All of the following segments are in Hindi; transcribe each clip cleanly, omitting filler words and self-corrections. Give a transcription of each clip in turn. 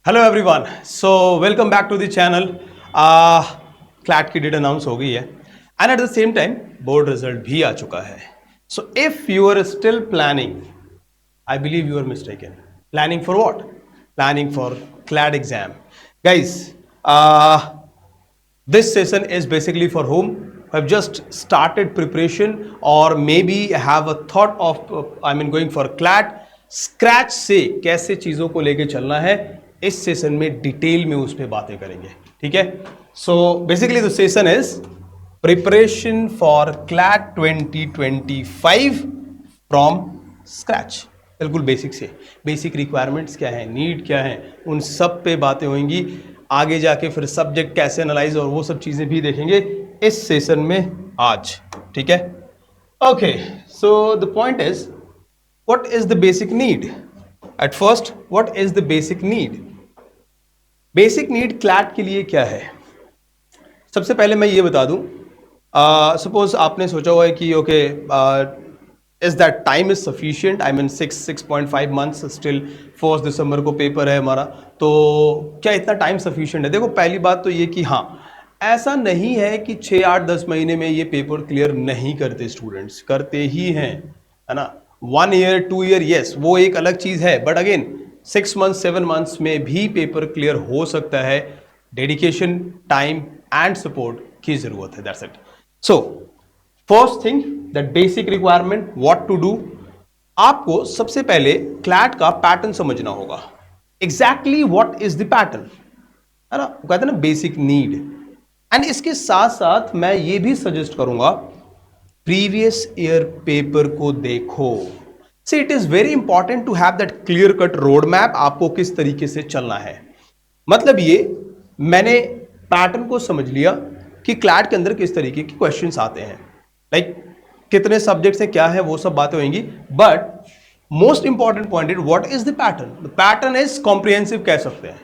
Hello everyone, so welcome back to the channel. CLAT की डेट अनाउंस हो गई है and at the same time board result भी आ चुका है। So if you are still planning, I believe you are mistaken. Planning for what? Planning for CLAT exam, guys. This session is basically for whom have just started preparation or maybe have a thought of going for CLAT। Scratch से कैसे चीजों को लेके चलना है, इस सेशन में डिटेल में उस पर बातें करेंगे। ठीक है, so basically the session is preparation for CLAT 2025 from scratch. बिल्कुल बेसिक से, बेसिक रिक्वायरमेंट्स क्या है, नीड क्या है, उन सब पे बातें होंगी। आगे जाके फिर सब्जेक्ट कैसे एनालाइज और वो सब चीजें भी देखेंगे इस सेशन में आज। ठीक है, okay. So the point is what is the basic need. At first, what is the basic need? Basic need CLAT के लिए क्या है? सबसे पहले मैं ये बता दूं, सपोज आपने सोचा हुआ है कि okay, is that time is sufficient? I mean 6.5 months, still 1 दिसंबर को पेपर है हमारा, तो क्या इतना टाइम सफिशिएंट है? देखो, पहली बात तो ये कि हाँ, ऐसा नहीं है कि 6, 8, 10 महीने में ये पेपर क्लियर नहीं करते स्टूडेंट्स, करते ही हैं, है ना। 1 ईयर 2 ईयर, यस, वो एक अलग चीज है, बट अगेन 6 मंथ्स 7 मंथ्स में भी पेपर क्लियर हो सकता है। डेडिकेशन, टाइम एंड सपोर्ट की जरूरत है, that's it. So first thing, that basic requirement, what to do. आपको सबसे पहले क्लैट का पैटर्न समझना होगा। Exactly what is the pattern, है ना, वो कहते हैं ना बेसिक नीड। एंड इसके साथ साथ मैं ये भी सजेस्ट करूंगा, प्रीवियस ईयर पेपर को देखो। See, it is very important to have that clear cut road map, आपको किस तरीके से चलना है। मतलब ये, मैंने पैटर्न को समझ लिया कि क्लैट के अंदर किस तरीके के क्वेश्चंस आते हैं, लाइक कितने सब्जेक्ट्स हैं, क्या है, वो सब बातें होंगी। But most important point is what is the pattern. The pattern is comprehensive, कह सकते हैं।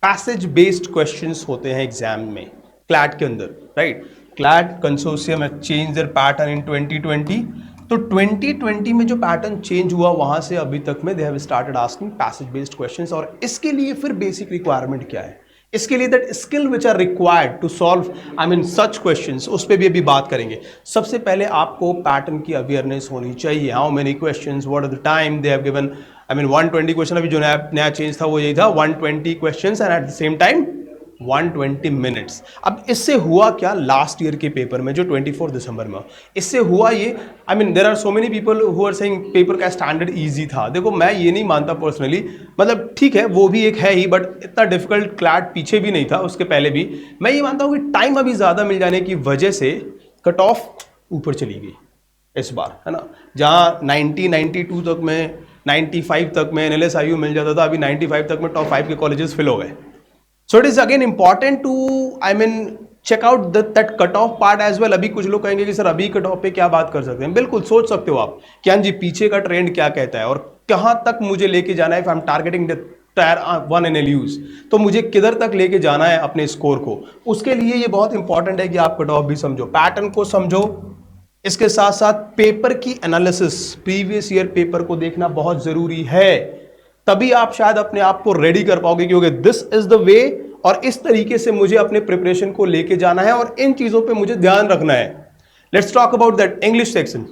पैसेज बेस्ड क्वेश्चंस होते हैं एग्जाम में क्लैट के अंदर, राइट। क्लैट कंसोर्शियम है चेंज देयर पैटर्न इन 2020। तो 2020 में जो पैटर्न चेंज हुआ, वहां से अभी तक में they have started asking passage based questions. और इसके लिए फिर बेसिक रिक्वायरमेंट क्या है, इसके लिए that skill which are required to solve such questions, उस पर भी अभी बात करेंगे। सबसे पहले आपको पैटर्न की अवेयरनेस होनी चाहिए। How many questions, what are the time they have given. 120 question, अभी जो नया चेंज था वो यही था, 120 questions and at the same time 120 minutes. अब इससे हुआ क्या लास्ट ईयर के पेपर में जो 24 दिसंबर में, इससे हुआ ये, there are so many people who are saying paper का स्टैंडर्ड इजी था। देखो, मैं ये नहीं मानता पर्सनली, मतलब ठीक है वो भी एक है ही, बट इतना डिफिकल्ट क्लैट पीछे भी नहीं था, उसके पहले भी। मैं ये मानता हूँ कि टाइम अभी ज़्यादा मिल जाने की वजह से कट ऑफ ऊपर चली गई इस बार, है ना। जहाँ 90, 92 तक में, 95 तक में NLSIU मिल जाता था, अभी 95 तक में टॉप 5 के कॉलेजेस फिल हो गए। So it is again important to check out that cut off part as well। अभी कुछ लोग कहेंगे कि सर अभी कट ऑफ पे क्या बात कर सकते हैं। बिल्कुल सोच सकते हो आप कि हाँ जी, पीछे का ट्रेंड क्या कहता है और कहां तक मुझे लेके जाना है। If I am targeting the tyre 1 NLUs, तो मुझे किधर तक लेके जाना है अपने स्कोर को। उसके लिए ये बहुत इंपॉर्टेंट है कि आप कट ऑफ भी समझो, पैटर्न को समझो। इसके साथ साथ पेपर की एनालिसिस, प्रीवियस ईयर पेपर को देखना बहुत जरूरी है। तभी आप शायद अपने आप को रेडी कर पाओगे कि दिस इज द वे, और इस तरीके से मुझे अपने प्रिपरेशन को लेके जाना है और इन चीजों पे मुझे ध्यान रखना है। Let's talk about that English section.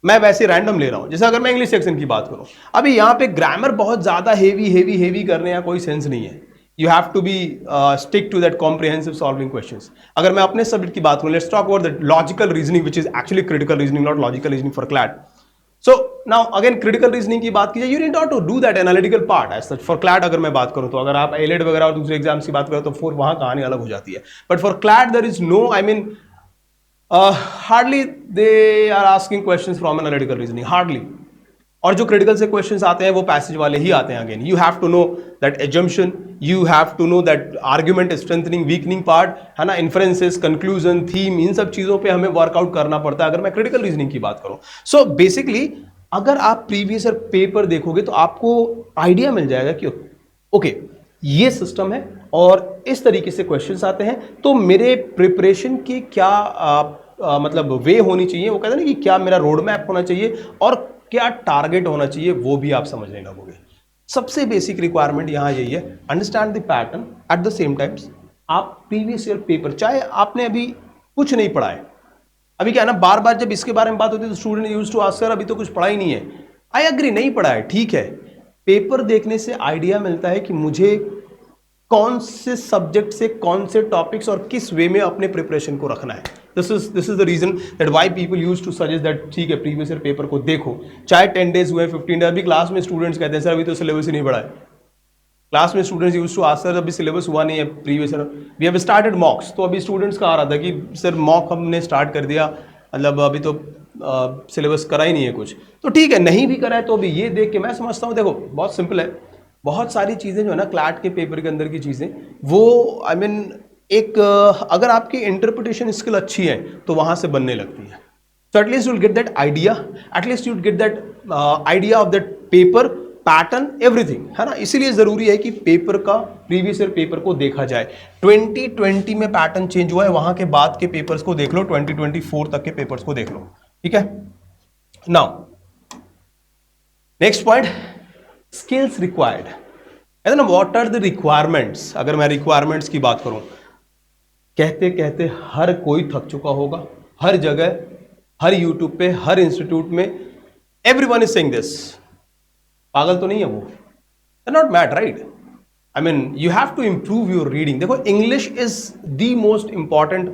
मैं वैसे रैंडम ले रहा हूं, जैसे अगर मैं इंग्लिश सेक्शन की बात करूं, अभी यहां पे ग्रामर बहुत ज्यादा हेवी करने का कोई सेंस नहीं है। You have to be stick to that comprehensive solving questions. अगर मैं अपने सब्जेक्ट की बात करूं, let's talk about that logical reasoning which is actually critical reasoning, not logical reasoning for CLAT. So now again critical reasoning की बात कीजिए, you need not to do that analytical part as such for CLAT। अगर मैं बात करूं तो अगर आप AILET वगैरह और दूसरे एग्जाम्स की बात करें तो फिर वहां कहानी अलग हो जाती है। But for CLAT there is no, hardly they are asking questions from analytical reasoning, hardly। और जो क्रिटिकल से क्वेश्चंस आते हैं वो पैसेज वाले ही आते हैं। Again you have to know that assumption, you have to know that argument, strengthening, weakening part, है ना, इन्फ्रेंसेस, कंक्लूजन, थीम, इन सब चीजों पे हमें वर्कआउट करना पड़ता है अगर मैं क्रिटिकल रीजनिंग की बात करूं। सो बेसिकली अगर आप प्रीवियस ईयर पेपर देखोगे तो आपको आइडिया मिल जाएगा कि ओके, ये सिस्टम है और इस तरीके से क्वेश्चंस आते हैं, तो मेरे प्रिपरेशन की क्या मतलब वे होनी चाहिए, वो कहते हैं ना कि क्या मेरा रोड मैप होना चाहिए और क्या टारगेट होना चाहिए, वो भी आप समझने लगोगे। सबसे बेसिक रिक्वायरमेंट यहाँ यही है, understand the pattern at the same times. आप प्रीवियस ईयर पेपर, चाहे आपने अभी कुछ नहीं पढ़ा है, अभी क्या है ना, बार बार जब इसके बारे में बात होती है तो student use to ask sir अभी तो कुछ पढ़ा ही नहीं है। आई एग्री, नहीं पढ़ा है, ठीक है। पेपर देखने से आइडिया मिलता है कि मुझे कौन से सब्जेक्ट से कौन से टॉपिक्स और किस वे में अपने प्रिपरेशन को रखना है। This is the reason that why people use to suggest that ठीक है प्रीवियस ईयर पेपर को देखो, चाहे 10 डेज हुए 15 डेज। अभी क्लास में स्टूडेंट्स कहते हैं सर अभी तो सिलेबस ही नहीं पढ़ा है। क्लास में students use to ask sir अभी सिलेबस हुआ नहीं है previous year, we have started mocks. तो अभी स्टूडेंट्स का आ रहा था कि सर मॉक हमने स्टार्ट कर दिया, मतलब अभी तो सिलेबस करा ही नहीं है कुछ। तो ठीक है, नहीं भी करा है तो अभी ये देख के मैं समझता हूँ, देखो बहुत सिंपल है, बहुत सारी चीज़ें जो है ना क्लैट के पेपर के अंदर की चीज़ें, वो आई मीन एक अगर आपकी इंटरप्रिटेशन स्किल अच्छी है तो वहाँ से बनने लगती है। So at least you'll get that idea, at least you'll get that idea of that paper pattern everything, है ना। इसीलिए जरूरी है कि पेपर का, प्रीवियस ईयर पेपर को देखा जाए। 2020 में पैटर्न चेंज हुआ है, वहां के बाद के पेपर्स को देख लो, 2024 तक के पेपर्स को देख लो, ठीक है। Now next point, skills required है ना, व्हाट आर द रिक्वायरमेंट्स। अगर मैं रिक्वायरमेंट्स की बात करूं, कहते कहते हर कोई थक चुका होगा, हर जगह, हर यूट्यूब पे, हर इंस्टीट्यूट में एवरीवन इज सेइंग दिस। पागल तो नहीं है वो, not mad, right. I mean you have to improve your reading. देखो English is the most important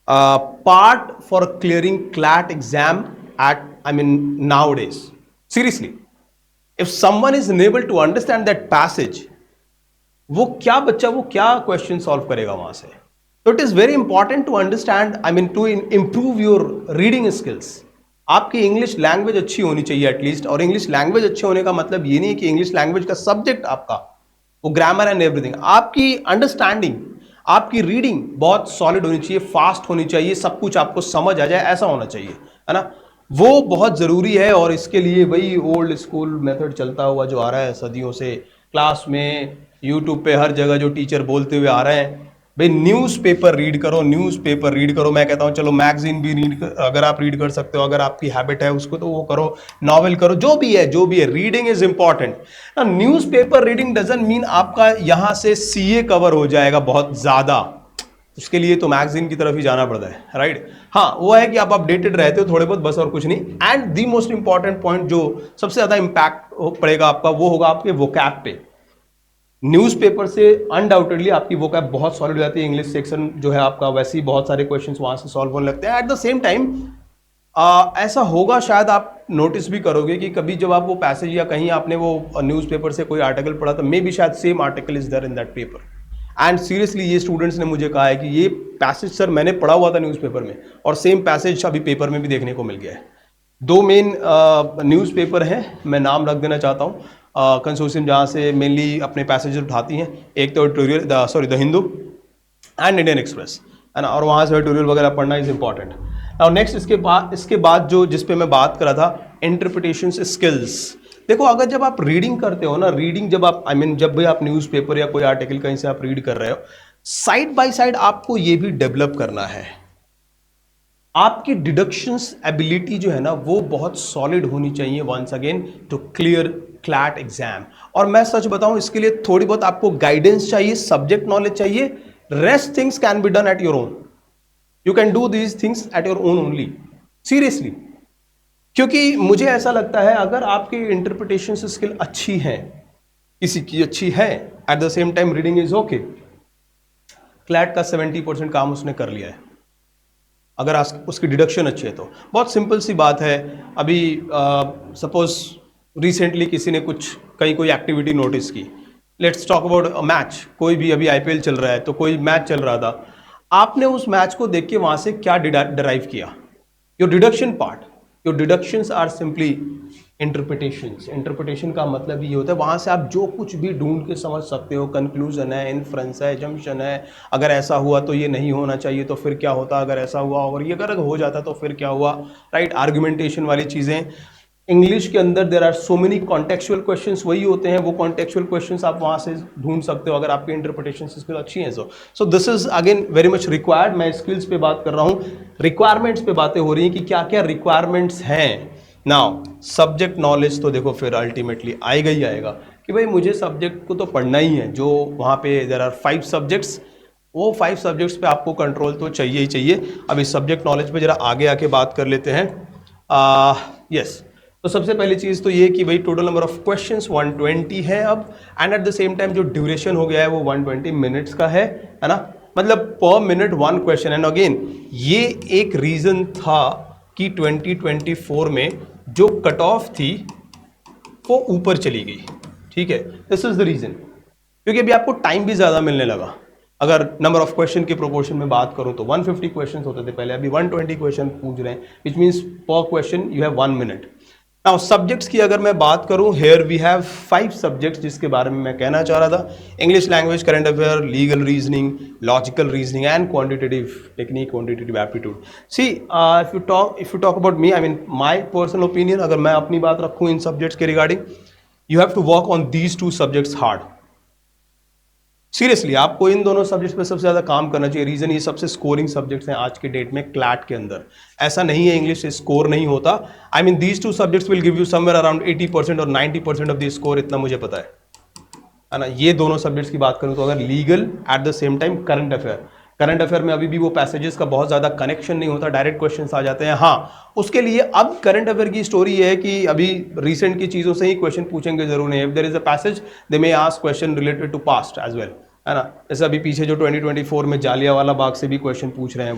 part for clearing CLAT exam at, I mean nowadays, seriously. If someone is unable to understand that passage, वो क्या बच्चा, वो क्या क्वेश्चन सॉल्व करेगा वहां से। तो it is very important to understand, I mean to improve your reading skills. आपकी इंग्लिश लैंग्वेज अच्छी होनी चाहिए एटलीस्ट। और इंग्लिश लैंग्वेज अच्छे होने का मतलब ये नहीं है कि इंग्लिश लैंग्वेज का सब्जेक्ट आपका वो ग्रामर एंड एवरीथिंग, आपकी अंडरस्टैंडिंग, आपकी रीडिंग बहुत सॉलिड होनी चाहिए, फास्ट होनी चाहिए, सब कुछ आपको समझ आ जाए, ऐसा होना चाहिए, है ना। वो बहुत जरूरी है। और इसके लिए वही ओल्ड स्कूल मेथड चलता हुआ जो आ रहा है सदियों से, क्लास में, यूट्यूब पे, हर जगह जो टीचर बोलते हुए आ रहे हैं, भाई न्यूज़पेपर रीड करो, न्यूज़पेपर रीड करो। मैं कहता हूँ चलो मैगजीन भी रीड अगर आप रीड कर सकते हो, अगर आपकी हैबिट है उसको, तो वो करो, नॉवेल करो, जो भी है, जो भी है, reading is important. Newspaper reading doesn't mean आपका यहाँ से सीए कवर हो जाएगा बहुत ज्यादा, उसके लिए तो मैगजीन की तरफ ही जाना पड़ता है, राइट। हाँ, वो है कि आप अपडेटेड रहते हो थोड़े बहुत, बस और कुछ नहीं। And the most important point जो सबसे ज्यादा इंपैक्ट पड़ेगा आपका, वो होगा आपके वोकैब पे। न्यूज़पेपर से अनडाउटेडली आपकी वोकैब बहुत सॉलिड हो जाती है, इंग्लिश सेक्शन जो है आपका, वैसे ही बहुत सारे क्वेश्चंस वहां से सॉल्व होने लगते हैं। एट द सेम टाइम ऐसा होगा, शायद आप नोटिस भी करोगे कि कभी जब आप वो पैसेज या कहीं आपने वो न्यूज़पेपर से कोई आर्टिकल पढ़ा, तो मे बी शायद same article is there in that paper. And seriously ये स्टूडेंट्स ने मुझे कहा है कि ये पैसेज सर मैंने पढ़ा हुआ था न्यूज़पेपर में, और सेम पैसेज अभी पेपर में भी देखने को मिल गया है। दो मेन न्यूज़पेपर हैं, मैं नाम रख देना चाहता हूँ, कंसोर्शियम जहाँ से मेनली अपने पैसेजेस उठाती हैं। एक तो the Hindu and Indian express, है ना, और वहाँ से एडिटोरियल वगैरह पढ़ना इज इंपॉर्टेंट। और नेक्स्ट इसके बाद जो जिस पे मैं बात कर रहा था, इंटरप्रिटेशन स्किल्स। देखो अगर जब आप रीडिंग करते हो ना, रीडिंग जब आप, आई मीन जब भी आप न्यूज़पेपर या कोई आर्टिकल कहीं से आप रीड कर रहे हो, साइड बाय साइड आपको ये भी डेवलप करना है। आपकी डिडक्शंस एबिलिटी जो है ना, वो बहुत सॉलिड होनी चाहिए once again to clear CLAT exam. और मैं सच बताऊं, इसके लिए थोड़ी बहुत आपको गाइडेंस चाहिए, सब्जेक्ट नॉलेज चाहिए। Rest things can be done at your own, you can do these things at your own only, seriously. क्योंकि मुझे ऐसा लगता है अगर आपकी इंटरप्रिटेशन स्किल अच्छी है, किसी की अच्छी है, eight the same time reading is okay, CLAT का 70% काम उसने कर लिया है। अगर उसकी डिडक्शन अच्छी है तो बहुत सिंपल सी बात है। अभी सपोज रिसेंटली किसी ने कहीं कोई एक्टिविटी नोटिस की, लेट्स टॉक अबाउट मैच, कोई भी अभी आईपीएल चल रहा है तो कोई मैच चल रहा था, आपने उस मैच को देख के वहां से क्या डिराइव किया, your deduction part, your deductions are simply interpretations. Interpretation का मतलब ये होता है वहां से आप जो कुछ भी ढूंढ के समझ सकते हो, कंक्लूजन है, इन्फ्रेंस है, जम्पशन है, अगर ऐसा हुआ तो ये नहीं होना चाहिए तो फिर क्या होता, अगर ऐसा हुआ और ये अगर हो जाता तो फिर क्या हुआ, राइट। आर्गुमेंटेशन वाली चीजें इंग्लिश के अंदर there are so many contextual questions वही होते हैं, वो कॉन्टेक्चुअल क्वेश्चंस आप वहां से ढूंढ सकते हो अगर आपकी इंटरप्रिटेशन स्किल अच्छी है। So this is again very much required. मैं स्किल्स पे बात कर रहा हूँ, रिक्वायरमेंट्स पे बातें हो रही हैं कि क्या क्या रिक्वायरमेंट्स हैं। नाउ सब्जेक्ट नॉलेज तो देखो फिर अल्टीमेटली आएगा ही आएगा, कि भाई मुझे सब्जेक्ट को तो पढ़ना ही है, जो वहाँ पे देयर आर 5 सब्जेक्ट्स, वो 5 सब्जेक्ट्स पे आपको कंट्रोल तो चाहिए ही चाहिए। अब इस सब्जेक्ट नॉलेज पे जरा आगे आके बात कर लेते हैं। यस, तो सबसे पहली चीज़ तो ये कि भाई टोटल नंबर ऑफ क्वेश्चंस 120 है अब, and at the same time जो ड्यूरेशन हो गया है वो 120 मिनट्स का है ना, मतलब पर मिनट 1 क्वेश्चन। एंड अगेन ये एक रीज़न था कि 2024 में जो कट ऑफ थी वो ऊपर चली गई, ठीक है, दिस इज द रीज़न, क्योंकि अभी आपको टाइम भी ज़्यादा मिलने लगा। अगर नंबर ऑफ क्वेश्चन के प्रोपोर्शन में बात करूं तो 150 क्वेश्चन होते थे पहले, अभी 120 क्वेश्चन पूछ रहे हैं, विच मीन्स पर question you have 1 minute. Now subjects की अगर मैं बात करूं, हेयर वी हैव 5 सब्जेक्ट्स जिसके बारे में मैं कहना चाह रहा था। English language, current affair, legal reasoning, logical reasoning and quantitative technique, quantitative aptitude. See if you talk about me, I mean my personal opinion, अगर मैं अपनी बात रखूं इन सब्जेक्ट्स के regarding, you have to work on these 2 subjects hard. Seriously आपको इन दोनों सब्जेक्ट्स पे सबसे ज़्यादा काम करना चाहिए। रीज़न ये सबसे स्कोरिंग सब्जेक्ट्स हैं आज के डेट में क्लैट के अंदर। ऐसा नहीं है इंग्लिश से स्कोर नहीं होता, I mean these 2 subjects will give you somewhere around 80% और 90% ऑफ द स्कोर, इतना मुझे पता है ना। ये दोनों सब्जेक्ट्स की बात करूँ तो अगर legal at the same time current affair में अभी भी वो पैसेजेस का बहुत ज़्यादा कनेक्शन नहीं होता, डायरेक्ट क्वेश्चंस आ जाते हैं। हाँ, उसके लिए अब करंट अफेयर की स्टोरी ये है कि अभी रिसेंट की चीज़ों से ही क्वेश्चन पूछेंगे जरूर नहीं। If there is a passage they may ask question related to past as well, है ना। जैसे अभी पीछे जो 2024 में जालियांवाला बाग से भी क्वेश्चन पूछ रहे हैं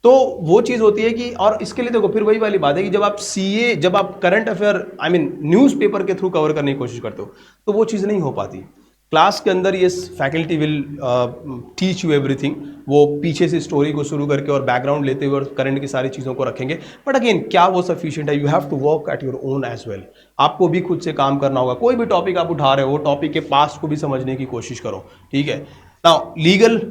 वो चीज़ होती है कि, और इसके लिए देखो फिर वही वाली बात है कि जब आप current affair I mean newspaper के थ्रू कवर करने की कोशिश करते हो तो वो चीज़ नहीं हो पाती। क्लास के अंदर ये faculty will teach you everything, वो पीछे से स्टोरी को शुरू करके और बैकग्राउंड लेते हुए और करंट की सारी चीज़ों को रखेंगे, बट अगेन क्या वो सफिशिएंट है? You have to work at your own as well. आपको भी खुद से काम करना होगा। कोई भी टॉपिक आप उठा रहे हो, टॉपिक के पास्ट को भी समझने की कोशिश करो, ठीक है। नाउ लीगल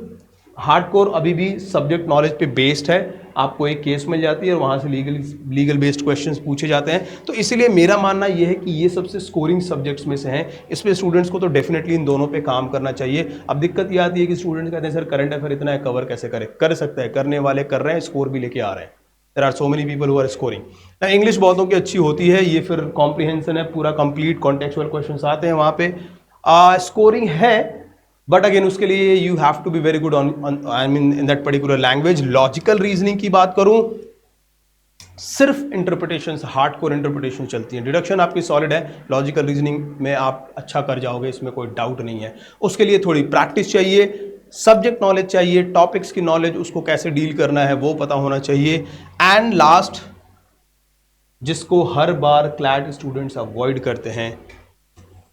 हार्डकोर अभी भी सब्जेक्ट नॉलेज पे बेस्ड है, आपको एक केस मिल जाती है और वहाँ से लीगल बेस्ड क्वेश्चंस पूछे जाते हैं। तो इसीलिए मेरा मानना यह है कि ये सबसे स्कोरिंग सब्जेक्ट्स में से हैं, इसमें स्टूडेंट्स को तो डेफिनेटली इन दोनों पे काम करना चाहिए। अब दिक्कत ये आती है कि स्टूडेंट्स कहते हैं सर करंट अफेयर इतना है, कवर कैसे करें? कर सकते हैं, करने वाले कर रहे हैं, स्कोर भी लेके आ रहे हैं। There are so many people who are scoring. English बहुतों की अच्छी होती है, ये फिर कॉम्प्रीहेंशन है, पूरा कंप्लीट कॉन्टेक्चुअल क्वेश्चन आते हैं वहाँ पे, स्कोरिंग है, बट अगेन उसके लिए you have to be very good on I mean in that particular language. Logical reasoning की बात करूं, सिर्फ इंटरप्रिटेशन, हार्डकोर इंटरप्रिटेशन चलती है। डिडक्शन आपकी सॉलिड है, लॉजिकल रीजनिंग में आप अच्छा कर जाओगे, इसमें कोई डाउट नहीं है। उसके लिए थोड़ी प्रैक्टिस चाहिए, सब्जेक्ट नॉलेज चाहिए, टॉपिक्स की नॉलेज, उसको कैसे डील करना है वो पता होना चाहिए। एंड लास्ट, जिसको हर बार क्लैट स्टूडेंट्स अवॉइड करते हैं,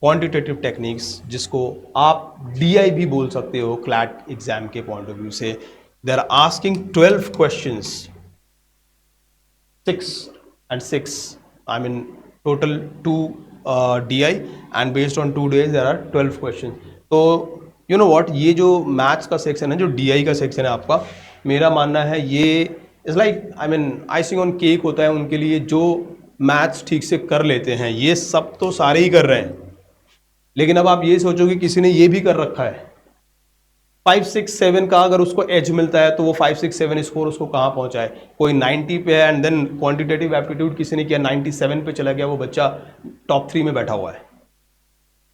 क्वांटिटेटिव टेक्निक्स, जिसको आप DI भी बोल सकते हो क्लैट एग्जाम के पॉइंट ऑफ व्यू से। They are asking 12 questions, 6 and 6, I mean total 2 DI and based on 2 days there are 12 questions. तो you know what, ये जो मैथ्स का सेक्शन है, जो DI का सेक्शन है आपका, मेरा मानना है ये is like I mean icing on cake होता है उनके लिए जो मैथ्स ठीक से कर लेते हैं। ये सब तो सारे ही कर रहे हैं, लेकिन अब आप ये सोचो कि किसी ने ये भी कर रखा है, 5, 6, 7 का अगर उसको एज मिलता है तो वो 5, 6, 7 स्कोर उसको कहाँ पहुँचाए? कोई 90 पे है एंड देन क्वांटिटेटिव एप्टीट्यूड किसी ने किया 97 पे चला गया, वो बच्चा टॉप 3 में बैठा हुआ है।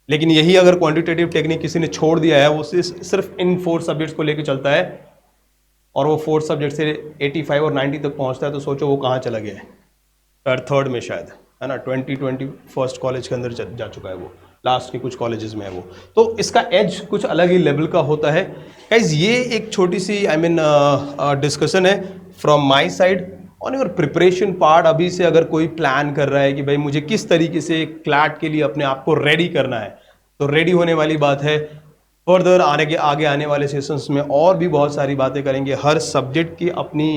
लेकिन यही अगर क्वांटिटेटिव टेक्निक किसी ने छोड़ दिया है, वो सिर्फ इन 4 सब्जेक्ट्स को लेकर चलता है और वो 4 सब्जेक्ट से 85 और 90 तक पहुँचता है, तो सोचो वो कहाँ चला गया है? थर्ड में शायद, है ना। 2021 कॉलेज के अंदर जा चुका है वो, लास्ट के कुछ कॉलेजेस में है वो। तो इसका एज कुछ अलग ही लेवल का होता है। गाइस ये एक छोटी सी आई मीन डिस्कशन है from my side on your preparation part. अभी से अगर कोई प्लान कर रहा है कि भाई मुझे किस तरीके से क्लैट के लिए अपने आप को रेडी करना है, तो रेडी होने वाली बात है। फर्दर आगे आने वाले सेशंस में और भी बहुत सारी बातें करेंगे। हर सब्जेक्ट की अपनी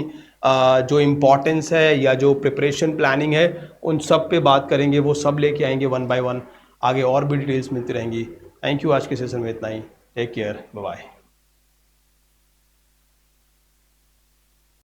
जो इम्पोर्टेंस है या जो प्रिपरेशन प्लानिंग है, उन सब पे बात करेंगे, वो सब लेके आएंगे 1 by 1। आगे और भी डिटेल्स मिलती रहेंगी। थैंक यू, आज के सेशन में इतना ही। Take care, bye bye.